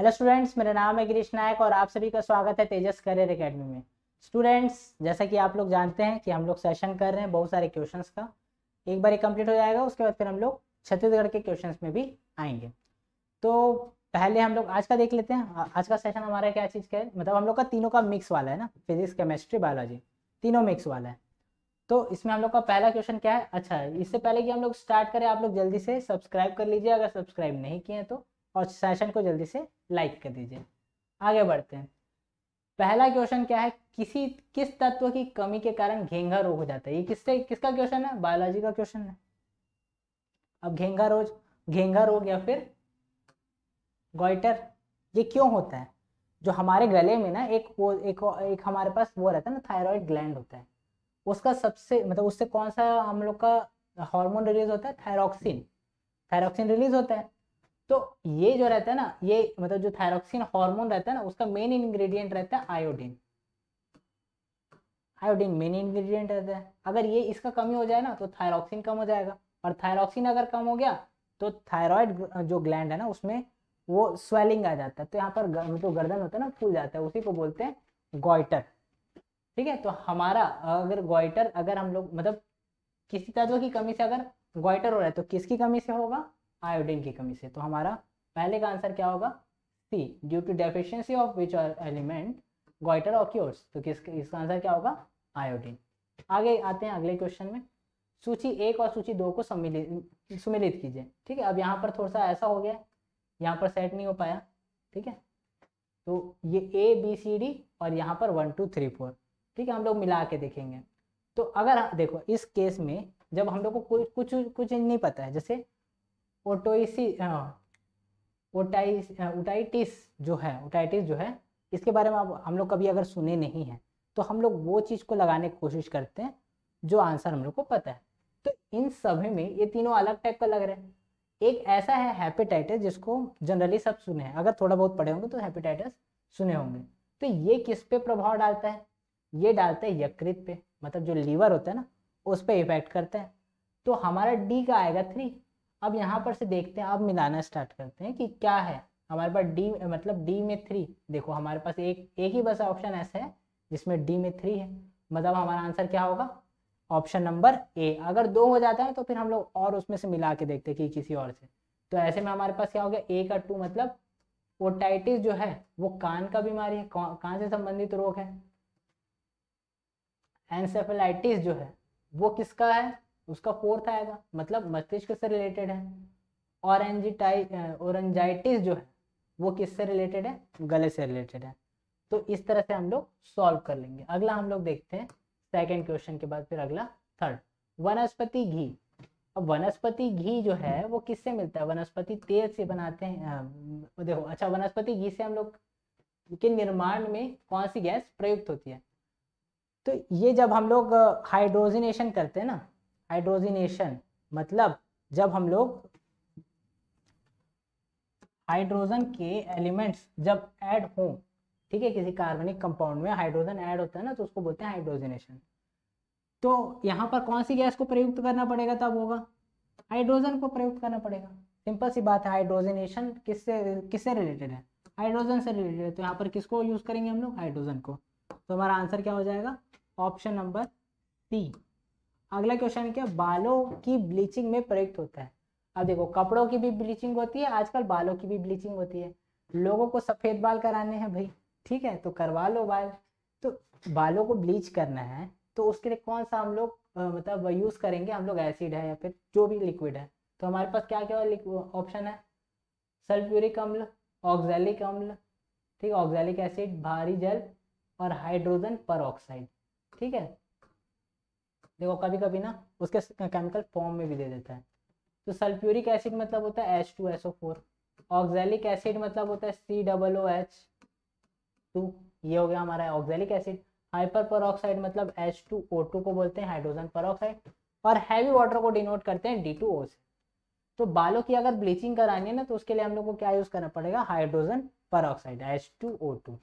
Hello students, मेरा नाम है गिरीश नायक और आप सभी का स्वागत है तेजस करियर एकेडमी में। स्टूडेंट्स, जैसा कि आप लोग जानते हैं कि हम लोग सेशन कर रहे हैं बहुत सारे क्वेश्चंस का। एक बार ये कंप्लीट हो जाएगा, उसके बाद फिर हम लोग छत्तीसगढ़ के क्वेश्चंस में भी आएंगे। तो पहले हम लोग आज का देख लेते हैं। आज का सेशन हमारा क्या चीज़ का है, मतलब हम लोग का तीनों का मिक्स वाला है ना, फिजिक्स केमिस्ट्री बायोलॉजी तीनों मिक्स वाला है। तो इसमें हम लोग का पहला क्वेश्चन क्या है। अच्छा, इससे पहले कि हम लोग स्टार्ट करें, आप लोग जल्दी से सब्सक्राइब कर लीजिए अगर सब्सक्राइब नहीं किए तो, और सेशन को जल्दी से लाइक कर दीजिए। आगे बढ़ते हैं। पहला क्वेश्चन क्या है, किस तत्व की कमी के कारण घेंघा रोग हो जाता है। ये किसका क्वेश्चन है, बायोलॉजी का क्वेश्चन है। अब घेंघा रोग या फिर गॉइटर, ये क्यों होता है। जो हमारे गले में ना एक हमारे पास वो रहता है ना, थायराइड ग्लैंड होता है। उसका सबसे मतलब उससे कौन सा हम लोग का हार्मोन रिलीज होता है, थायरॉक्सिन। थायरॉक्सिन रिलीज होता है। तो ये जो रहता है ना, ये मतलब जो थायरॉक्सिन हार्मोन रहता है ना, उसका मेन इंग्रेडिएंट रहता है आयोडीन। आयोडीन मेन इंग्रेडिएंट रहता है। अगर ये इसका कमी हो जाए ना तो थायरॉक्सिन कम हो जाएगा, और थायरॉक्सिन अगर कम हो गया तो थायराइड जो ग्लैंड है ना उसमें वो स्वेलिंग आ जाता है। तो यहाँ पर जो गर्दन होता है ना फूल जाता है, उसी को बोलते हैं गॉइटर। ठीक है, तो हमारा अगर गॉइटर, अगर हम लोग मतलब किसी तत्व की कमी से अगर गॉइटर हो रहा है तो किसकी कमी से होगा, आयोडीन की कमी से। तो हमारा पहले का आंसर क्या होगा, C, due to deficiency of which element goitre occurs. तो इसका आंसर क्या होगा, आयोडीन। आगे आते हैं अगले क्वेश्चन में। सूची 1 और सूची 2 को सुमेलित कीजिए। ठीक है, अब यहाँ पर थोड़ा सा ऐसा हो गया, यहाँ पर सेट नहीं हो पाया। ठीक है, तो ये ABCD और यहाँ पर 1 2 3 4। ठीक है, हम लोग मिला के देखेंगे। तो अगर देखो इस केस में जब हम लोग को कुछ कुछ कुछ नहीं पता है, जैसे ओटोइसी ओटाइटिस जो है, इसके बारे में हम लोग कभी अगर सुने नहीं है तो हम लोग वो चीज़ को लगाने की कोशिश करते हैं जो आंसर हम लोग को पता है। तो इन सभी में ये तीनों अलग टाइप का लग रहे हैं। एक ऐसा है हेपेटाइटिस, जिसको जनरली सब सुने हैं, अगर थोड़ा बहुत पढ़े होंगे तो हेपेटाइटिस सुने होंगे। तो ये किस पे प्रभाव डालता है, ये डालता है यकृत पे, मतलब जो लीवर होता है ना उस पर इफेक्ट करता है। तो हमारा डी का आएगा 3। अब यहाँ पर से देखते हैं, अब मिलाना स्टार्ट करते हैं कि क्या है हमारे पास डी, मतलब डी में 3। देखो हमारे पास एक ही बस ऑप्शन ऐसा है जिसमें डी में 3 है, मतलब हमारा आंसर क्या होगा, ऑप्शन नंबर ए। अगर 2 हो जाता है तो फिर हम लोग और उसमें से मिला के देखते हैं कि किसी और से। तो ऐसे में हमारे पास क्या हो गया, ए का 2, मतलब ओटाइटिस जो है वो कान का बीमारी है, कान से संबंधित रोग है। एंसेफेलाइटिस जो है वो किसका है, उसका 4th आएगा, मतलब मस्तिष्क से रिलेटेड है। ओरेंजाइटिस जो है वो किससे रिलेटेड है, गले से रिलेटेड है। तो इस तरह से हम लोग सॉल्व कर लेंगे। अगला हम लोग देखते हैं सेकंड क्वेश्चन के बाद, फिर अगला थर्ड, वनस्पति घी। अब वनस्पति घी जो है वो किससे मिलता है, वनस्पति तेल से बनाते हैं। देखो अच्छा, वनस्पति घी से हम लोग के निर्माण में कौन सी गैस प्रयुक्त होती है। तो ये जब हम लोग हाइड्रोजनेशन करते हैं ना, हाइड्रोजनेशन मतलब जब हम लोग हाइड्रोजन के एलिमेंट्स जब ऐड हो, ठीक है, किसी कार्बनिक कंपाउंड में हाइड्रोजन ऐड होता है ना तो उसको बोलते हैं हाइड्रोजनेशन। तो यहाँ पर कौन सी गैस को प्रयुक्त करना पड़ेगा, तब होगा हाइड्रोजन को प्रयुक्त करना पड़ेगा। सिंपल सी बात है, हाइड्रोजनेशन किससे किससे रिलेटेड है, हाइड्रोजन से रिलेटेड है। तो यहाँ पर किसको यूज करेंगे हम लोग, हाइड्रोजन को। तो हमारा आंसर क्या हो जाएगा, ऑप्शन नंबर सी। अगला क्वेश्चन क्या, बालों की ब्लीचिंग में प्रयुक्त होता है। अब देखो कपड़ों की भी ब्लीचिंग होती है, आजकल बालों की भी ब्लीचिंग होती है। लोगों को सफेद बाल कराने हैं भाई, ठीक है, तो करवा लो बाल। तो बालों को ब्लीच करना है तो उसके लिए कौन सा हम लोग मतलब यूज करेंगे हम लोग, एसिड है या फिर जो भी लिक्विड है। तो हमारे पास क्या क्या ऑप्शन है, सल्फ्यूरिक अम्ल, ऑक्जेलिक अम्ल, ठीक है, ऑक्जेलिक एसिड, भारी जल, और हाइड्रोजन परऑक्साइड। ठीक है, देखो कभी कभी ना उसके केमिकल फॉर्म में भी दे देता है। तो सल्फ्यूरिक एसिड मतलब होता है H2SO4, ऑक्जेलिक एसिड मतलब होता है COOH2, ये हो गया हमारा ऑक्जेलिक एसिड। हाइपर परऑक्साइड मतलब H2O2 को बोलते हैं हाइड्रोजन परऑक्साइड, और हैवी वाटर को डिनोट करते हैं D2O से। तो बालों की अगर ब्लीचिंग करानी है ना तो उसके लिए हम लोग को क्या यूज करना पड़ेगा, हाइड्रोजन परऑक्साइड H2O2।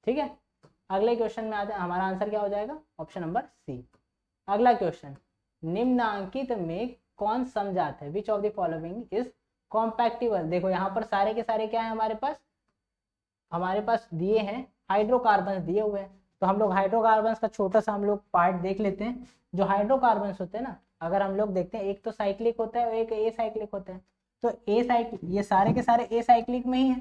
ठीक है, अगले क्वेश्चन में आते हैं, हमारा आंसर क्या हो जाएगा, ऑप्शन नंबर सी। अगला क्वेश्चन, निम्नांकित में कौन समझात है, which of the following is compatible. देखो यहाँ पर सारे के सारे क्या है हमारे पास, हमारे पास दिए हैं हाइड्रोकार्बन दिए हुए हैं, तो हम लोग हाइड्रोकार्बन्स का छोटा सा हम लोग पार्ट देख लेते हैं। जो हाइड्रोकार्बन्स होते हैं ना, अगर हम लोग देखते हैं, एक तो साइक्लिक होता है और एक ए साइक्लिक होता है। तो ए साइक्लिक, ये सारे के सारे ए साइक्लिक में ही है,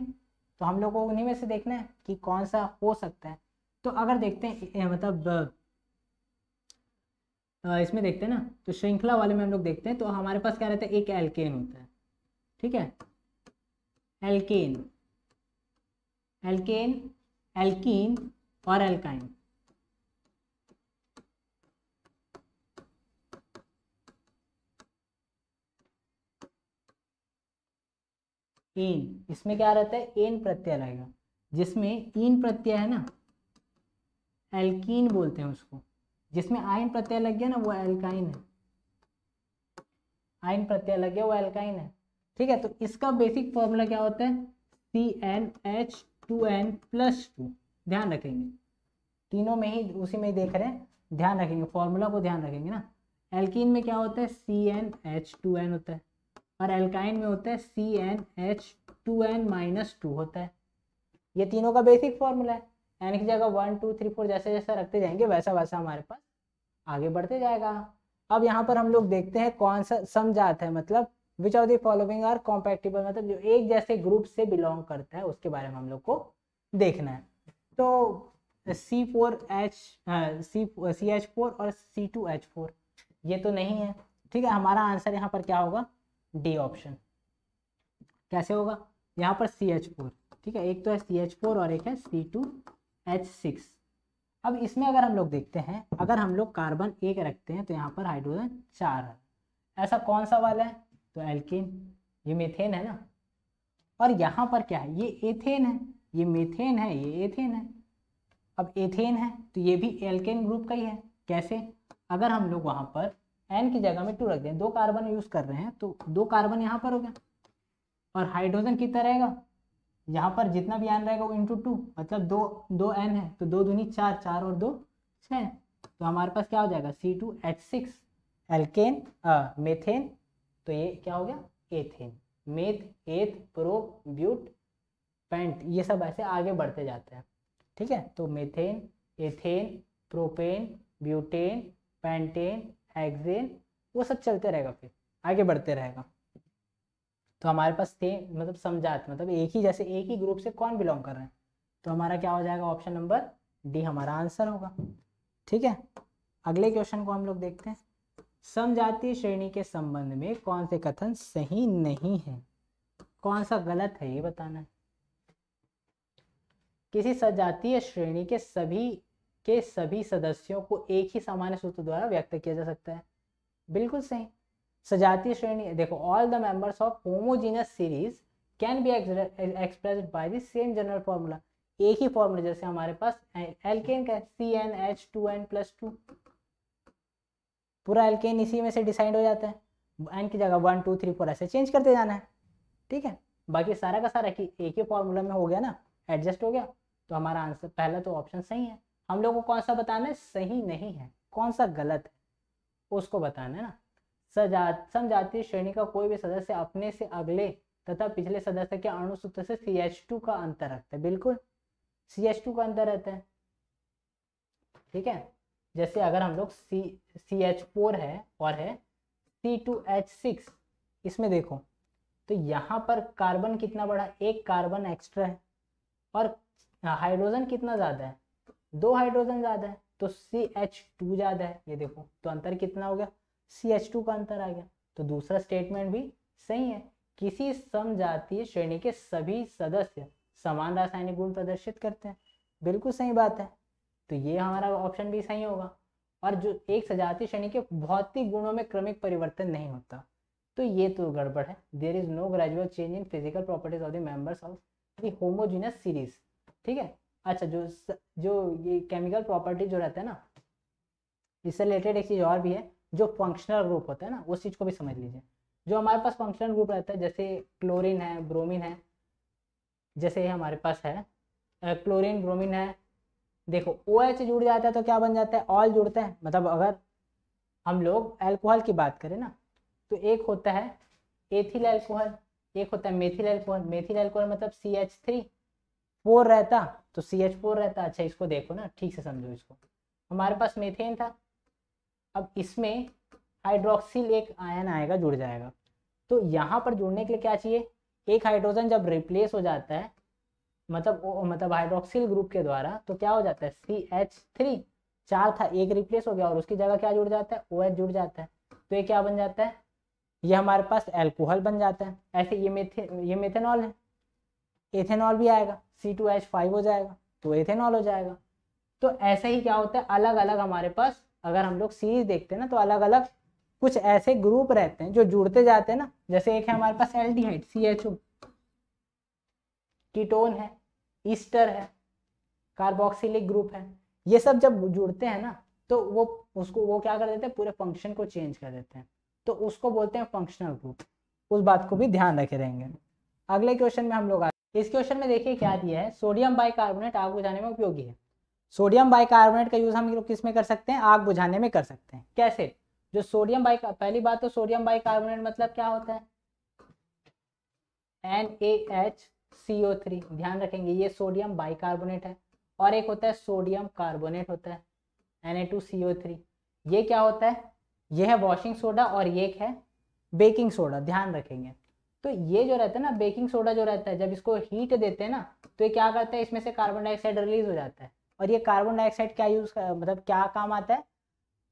तो हम लोग को उन्हीं में से देखना है कि कौन सा हो सकता है। तो अगर देखते हैं मतलब इसमें देखते हैं ना, तो श्रृंखला वाले में हम लोग देखते हैं, तो हमारे पास क्या रहता है, एक एल्केन होता है, ठीक है, एल्केन, एल्केन, एल्कीन और एल्काइन। इन, इसमें क्या रहता है, एन प्रत्यय रहेगा, जिसमें इन प्रत्यय है ना, एल्कीन बोलते हैं उसको। जिसमें आइन प्रत्यय लग गया ना, वो एल्काइन है, आइन प्रत्यय लग गया वो एल्काइन है, ठीक है। तो इसका बेसिक फॉर्मूला क्या होता है, CnH2n+2। ध्यान रखेंगे, तीनों में ही उसी में ही देख रहे हैं, ध्यान रखेंगे, फॉर्मूला को ध्यान रखेंगे ना। एल्कीन में क्या होता है, CnH2n होता है, और एल्काइन में होता है CnH2n-2 होता है। ये तीनों का बेसिक फॉर्मूला है। एन की जगह 1 2 3 4 जैसे जैसे रखते जाएंगे वैसा वैसा हमारे पास आगे बढ़ते जाएगा। अब यहाँ पर हम लोग देखते हैं कौन सा समझात है, मतलब which of the following are compatible, मतलब जो एक जैसे ग्रुप से बिलोंग करता है उसके बारे में हम लोग को देखना है। तो CH4 और C2H4 ये तो नहीं है, ठीक है। हमारा आंसर यहाँ पर क्या होगा, डी ऑप्शन। कैसे होगा, यहाँ पर CH4, ठीक है, एक तो है CH4 और एक है C2H6। अब इसमें अगर हम लोग देखते हैं, अगर हम लोग कार्बन 1 रखते हैं तो यहाँ पर हाइड्रोजन 4 है, ऐसा कौन सा वाला है, तो एल्कीन, ये मीथेन है ना। और यहाँ पर क्या है, ये एथेन है, ये मीथेन है, ये एथेन है। अब एथेन है तो ये भी एल्केन ग्रुप का ही है। कैसे, अगर हम लोग वहाँ पर एन की जगह में 2 रख दें, 2 कार्बन यूज कर रहे हैं, तो 2 कार्बन यहाँ पर हो गया, और हाइड्रोजन कितना रहेगा, यहाँ पर जितना भी एन रहेगा वो इंटू 2, मतलब 2 एन है, तो 2 दूनी 4, 4 और 2 6, तो हमारे पास क्या हो जाएगा, C2H6 एल्केन मेथेन। तो ये क्या हो गया, ethane, meth eth pro but pent, ये सब ऐसे आगे बढ़ते जाते हैं, ठीक है। तो methane, ethane, propane, butane, pentane, hexane, वो सब चलते रहेगा, फिर आगे बढ़ते रहेगा। तो हमारे पास थे मतलब समझात, मतलब एक ही जैसे एक ही ग्रुप से कौन बिलोंग कर रहे हैं, तो हमारा क्या हो जाएगा, ऑप्शन नंबर डी हमारा आंसर होगा, ठीक है। अगले क्वेश्चन को हम लोग देखते हैं। समजातीय श्रेणी के संबंध में कौन से कथन सही नहीं है, कौन सा गलत है, ये बताना है। किसी सजातीय श्रेणी के सभी सदस्यों को एक ही सामान्य सूत्र द्वारा व्यक्त किया जा सकता है, बिल्कुल सही। सजातीय श्रेणी, देखो, all the members of homogeneous series can be expressed by the same general formula. एक ही फॉर्मूला, जैसे हमारे पास एल्केन का CnH2n+2, पूरा एल्केन इसी में से डिसाइड हो जाता है, एन की जगह 1 2 3 4 ऐसे चेंज करते जाना है, ठीक है। बाकी सारा का सारा एक ही फॉर्मूला में हो गया ना, एडजस्ट हो गया, तो हमारा आंसर पहला तो ऑप्शन सही है। हम लोग को कौन सा बताना है, सही नहीं है, कौन सा गलत है उसको बताना है ना। समजातीय श्रेणी का कोई भी सदस्य अपने से अगले तथा पिछले सदस्य के अणु सूत्र से CH2 का अंतर रखता है, बिल्कुल CH2 का अंतर रहता है, ठीक है। जैसे अगर हम लोग CH4 है और है C2H6, इसमें देखो तो यहाँ पर कार्बन कितना बड़ा, एक कार्बन एक्स्ट्रा है, और हाइड्रोजन कितना ज़्यादा है, 2 हाइड्रोजन ज़्यादा है, तो CH2 ज़्यादा है, ये देखो, तो अंतर कितना हो गया, CH2 का अंतर आ गया। तो दूसरा स्टेटमेंट भी सही है, किसी समजातीय श्रेणी के सभी सदस्य समान रासायनिक गुण प्रदर्शित करते हैं, बिल्कुल सही बात है, तो ये हमारा ऑप्शन भी सही होगा। और जो एक सजातीय श्रेणी के भौतिक गुणों में क्रमिक परिवर्तन नहीं होता, तो ये तो गड़बड़ है। There is no gradual change in physical properties of the members of the homogeneous series, ठीक है। अच्छा, जो ये केमिकल प्रॉपर्टी जो रहता है ना, इससे रिलेटेड एक चीज़ और भी है, जो फंक्शनल ग्रुप होता है ना, उस चीज़ को भी समझ लीजिए। जो हमारे पास फंक्शनल ग्रुप रहता है, जैसे क्लोरीन है, ब्रोमीन है, जैसे हमारे पास है क्लोरीन ब्रोमीन है, देखो OH जुड़ जाता है तो क्या बन जाता है, ऑल जुड़ता है, मतलब अगर हम लोग अल्कोहल की बात करें ना, तो एक होता है एथिल अल्कोहल, एक होता है मेथिल अल्कोहल, मेथिल अल्कोहल मतलब CH3, 4 रहता तो CH4 रहता। अच्छा इसको देखो ना, ठीक से समझो इसको। हमारे पास मीथेन था, अब इसमें हाइड्रोक्सिल एक आयन आएगा, जुड़ जाएगा। तो यहाँ पर जुड़ने के लिए क्या चाहिए, एक हाइड्रोजन जब रिप्लेस हो जाता है मतलब हाइड्रोक्सिल ग्रुप के द्वारा, तो क्या हो जाता है CH3, 4 था एक रिप्लेस हो गया और उसकी जगह क्या जुड़ जाता है, OH जुड़ जाता है। तो ये क्या बन जाता है, ये हमारे पास एल्कोहल बन जाता है। ऐसे ये मेथेनॉल है, एथेनॉल भी आएगा, C2H5 हो जाएगा तो एथेनॉल हो जाएगा। तो ऐसे ही क्या होता है, अलग अलग हमारे पास अगर हम लोग सीरीज देखते हैं ना, तो अलग अलग कुछ ऐसे ग्रुप रहते हैं जो जुड़ते जाते हैं ना। जैसे एक है हमारे पास एल्डिहाइड CHO, कीटोन है, ईस्टर है, कार्बोक्सिलिक ग्रुप है। ये सब जब जुड़ते हैं ना, तो वो क्या कर देते हैं, पूरे फंक्शन को चेंज कर देते हैं। तो उसको बोलते हैं फंक्शनल ग्रुप। उस बात को भी ध्यान रखे रहेंगे। अगले क्वेश्चन में हम लोग इस क्वेश्चन में देखिए क्या दिया है, सोडियम बाइकार्बोनेट आग बुझाने में उपयोगी है। सोडियम बाइकार्बोनेट का यूज हम लोग किस में कर सकते हैं, आग बुझाने में कर सकते हैं। कैसे, जो सोडियम पहली बात तो सोडियम बाइकार्बोनेट मतलब क्या होता है, NaHCO3। ध्यान रखेंगे ये सोडियम बाइकार्बोनेट है। और एक होता है सोडियम कार्बोनेट होता है, Na2CO3। ये क्या होता है, ये है वॉशिंग सोडा और ये है बेकिंग सोडा। ध्यान रखेंगे। तो ये जो रहता है ना, बेकिंग सोडा जो रहता है, जब इसको हीट देते हैं ना, तो ये क्या करता है, इसमें से कार्बन डाइऑक्साइड रिलीज हो जाता है। और ये कार्बन डाइऑक्साइड क्या मतलब क्या काम आता है,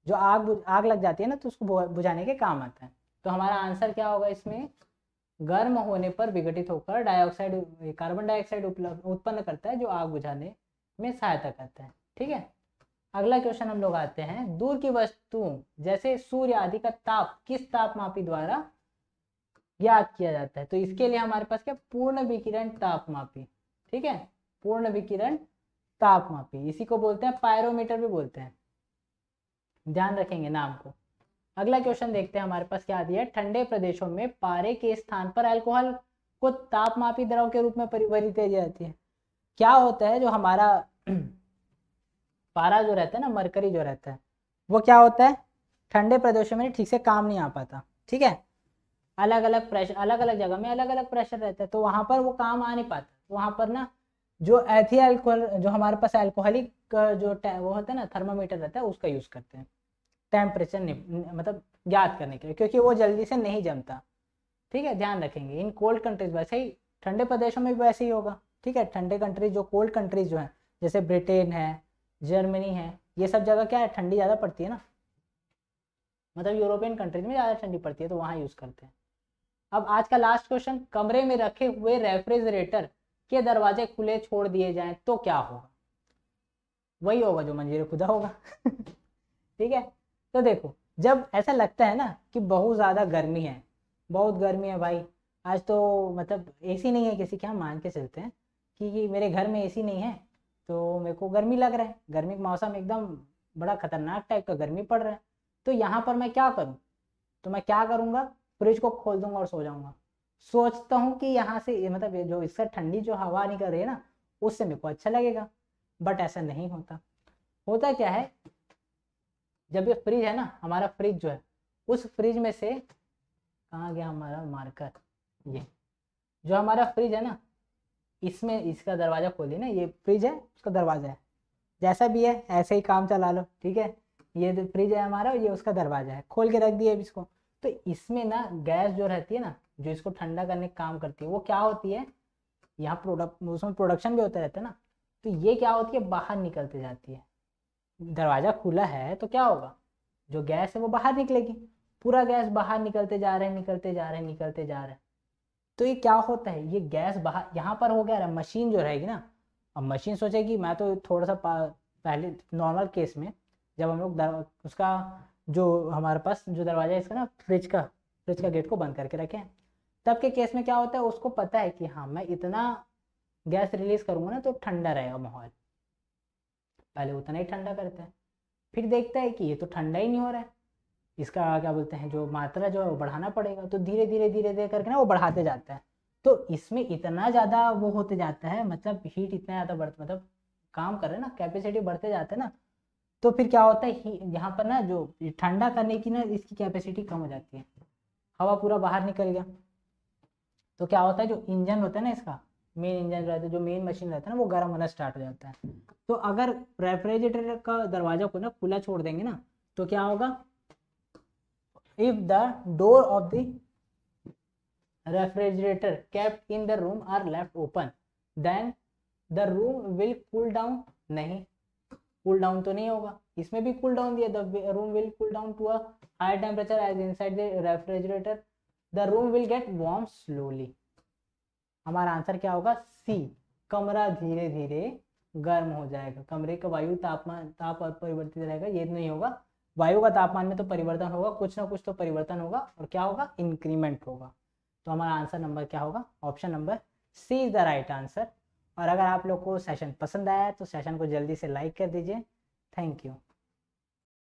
जो आग लग जाती है ना, तो उसको बुझाने के काम आता है। तो हमारा आंसर क्या होगा इसमें, गर्म होने पर विघटित होकर कार्बन डाइऑक्साइड उत्पन्न करता है, जो आग बुझाने में सहायता करता है। ठीक है। अगला क्वेश्चन हम लोग आते हैं, दूर की वस्तुओं जैसे सूर्य आदि का ताप किस तापमापी द्वारा ज्ञात किया जाता है। तो इसके लिए हमारे पास क्या, पूर्ण विकिरण तापमापी। ठीक है, पूर्ण विकिरण तापमापी, इसी को बोलते हैं पायरोमीटर भी बोलते हैं। ध्यान रखेंगे नाम को। अगला क्वेश्चन देखते हैं हमारे पास क्या दिया है, ठंडे प्रदेशों में पारे के स्थान पर अल्कोहल को तापमापी द्रव के रूप में परिवर्तित किया जाती है। क्या होता है, जो हमारा पारा जो रहता है ना, मरकरी जो रहता है, वो क्या होता है, ठंडे प्रदेशों में ठीक से काम नहीं आ पाता। ठीक है, अलग अलग प्रेशर, अलग अलग जगह में अलग अलग प्रेशर रहता है, तो वहां पर वो काम आ नहीं पाता। वहां पर ना जो एथिल जो हमारे पास अल्कोहलिक जो वो होता है ना, थर्मामीटर रहता है, उसका यूज करते हैं टेम्परेचर मतलब ज्ञात करने के लिए, क्योंकि वो जल्दी से नहीं जमता। ठीक है, ध्यान रखेंगे। इन कोल्ड कंट्रीज, वैसे ही ठंडे प्रदेशों में भी वैसे ही होगा। ठीक है, ठंडे कंट्रीज जो कोल्ड कंट्रीज जो है, जैसे ब्रिटेन है, जर्मनी है, ये सब जगह क्या है, ठंडी ज़्यादा पड़ती है ना, मतलब यूरोपियन कंट्रीज में ज़्यादा ठंडी पड़ती है, तो वहाँ यूज़ करते हैं। अब आज का लास्ट क्वेश्चन, कमरे में रखे हुए रेफ्रिजरेटर के दरवाजे खुले छोड़ दिए जाएं तो क्या होगा। वही होगा जो मंजीरे खुदा होगा। ठीक है, तो देखो, जब ऐसा लगता है ना कि बहुत ज़्यादा गर्मी है, बहुत गर्मी है भाई, आज तो मतलब एसी नहीं है किसी के, हम मान के चलते हैं कि मेरे घर में एसी नहीं है, तो मेरे को गर्मी लग रहा है, गर्मी का मौसम एकदम बड़ा खतरनाक टाइप का गर्मी पड़ रहा है। तो यहाँ पर मैं क्या करूँ, तो मैं क्या करूँगा, फ्रिज को खोल दूंगा और सो जाऊंगा। सोचता हूँ कि यहाँ से मतलब ये जो इसका ठंडी जो हवा निकल रही है ना, उससे मेरे को अच्छा लगेगा, बट ऐसा नहीं होता। होता क्या है, जब ये फ्रिज है ना, हमारा फ्रिज जो है, उस फ्रिज में से कहाँ गया हमारा मार्कर, ये जो हमारा फ्रिज है ना, इसमें इसका दरवाजा खोलिए ना, ये फ्रिज है, उसका दरवाजा है, जैसा भी है ऐसे ही काम चला लो। ठीक है, ये फ्रिज है हमारा, ये उसका दरवाजा है, खोल के रख दिए अब इसको। तो इसमें ना गैस जो रहती है ना, जो इसको ठंडा करने का काम करती है, वो क्या होती है, यहाँ उसमें प्रोडक्शन भी होता रहता है ना, तो ये क्या होती है, बाहर निकलते जाती है। दरवाजा खुला है तो क्या होगा, जो गैस है वो बाहर निकलेगी, पूरा गैस बाहर निकलते जा रहे हैं, निकलते जा रहे हैं, निकलते जा रहे हैं। तो ये क्या होता है, ये गैस बाहर यहाँ पर हो गया, मशीन जो रहेगी ना, अब मशीन सोचेगी, मैं तो थोड़ा सा पहले नॉर्मल केस में, जब हम लोग उसका जो हमारे पास जो दरवाजा है इसका ना, फ्रिज का गेट को बंद करके रखें, तब के केस में क्या होता है, उसको पता है कि हाँ मैं इतना गैस रिलीज करूँगा ना तो ठंडा रहेगा माहौल, पहले उतना ही ठंडा करता है, फिर देखता है कि ये तो ठंडा ही नहीं हो रहा है, इसका क्या बोलते हैं, जो मात्रा जो है वो बढ़ाना पड़ेगा, तो धीरे धीरे धीरे धीरे करके ना वो बढ़ाते जाता है। तो इसमें इतना ज़्यादा वो होते जाता है, मतलब हीट इतना ज़्यादा मतलब काम कर रहे हैं ना, कैपेसिटी बढ़ते जाते हैं ना, तो फिर क्या होता है, यहाँ पर ना जो ठंडा करने की ना इसकी कैपेसिटी कम हो जाती है, हवा पूरा बाहर निकल गया। तो क्या होता है, जो इंजन होता है ना इसका, मेन इंजन रहता है, जो मेन मशीन रहता है ना, वो गर्म होना स्टार्ट हो जाता है। तो अगर रेफ्रिजरेटर का दरवाजा को ना खुला छोड़ देंगे ना, तो क्या होगा, if the door of the refrigerator kept in the room are left open then the room will cool down. नहीं, कूल डाउन तो नहीं होगा, इसमें भी कूल डाउन दिया, the room will cool down to a high temperature as inside the refrigerator, the room will get warm slowly. हमारा answer क्या होगा, सी, कमरा धीरे धीरे गर्म हो जाएगा। कमरे का वायु तापमान ताप परिवर्तित रहेगा, ये नहीं होगा, वायु का तापमान में तो परिवर्तन होगा, कुछ ना कुछ तो परिवर्तन होगा, और क्या होगा, इंक्रीमेंट होगा। तो हमारा आंसर नंबर क्या होगा, option number C is the right answer. और अगर आप लोग को सेशन पसंद आया है तो सेशन को जल्दी से लाइक कर दीजिए। Thank you.